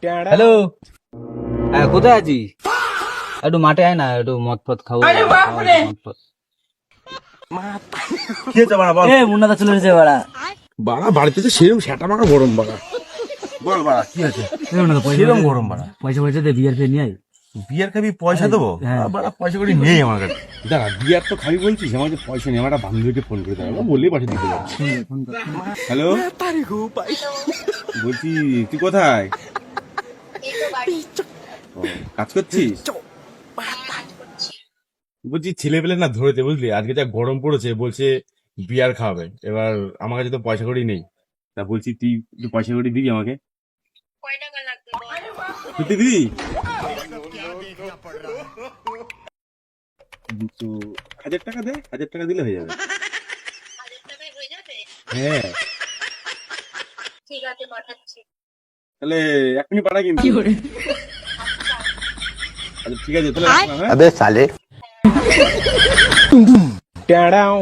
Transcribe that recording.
Hello, হ্যাঁ কোথায় আছিস? একটু মাঠে আয় না, একটু মদ ফদ খাবো। কি হয়েছে বাড়া বল? মুন্নাদা চলে এসেছে বাড়া। বাড়া বাড়িতে তো সেরকম সেটা মাখা গরম বাড়া। বল বাড়া কি হয়েছে? সেরকম গরম বাড়া। পয়সা দে, বিয়ার ফিয়ার নিয়ে আয়। বিয়ার খাবি পয়সা দেবো? হ্যাঁ। বাড়া পয়সা করে নেই আমার কাছে। দাঁড়া বিয়ার তো খাবি বলছিস, আমার যে পয়সা নেই, আমার একটা বান্ধবীকে ফোন করে দেবো, বললেই পাঠিয়ে দিতে পারবো। হ্যালো, বলছি তুই কোথায়? ও, কাজ করছিস? বলছি ছেলে পেলে না ধরেতে, বুঝলি আজকে যা গরম পড়েছে, বলছে বিয়ার খাওয়াবে। এবার আমার কাছে তো পয়সা কড়ি নেই, তা বলছি তুই একটু পয়সা কড়ি দিবি আমাকে। সত্যি দিবি? তো 1,000 টাকা দে, 1,000 টাকা দিলে হয়ে যাবে। হ্যাঁ ঠিক আছে, পাঠাচ্ছি। তাহলে এখনই পাঠা কিন্তু। আচ্ছা ঠিক আছে তাহলে রাখলাম, হ্যাঁ? अबे साले টেড়াও।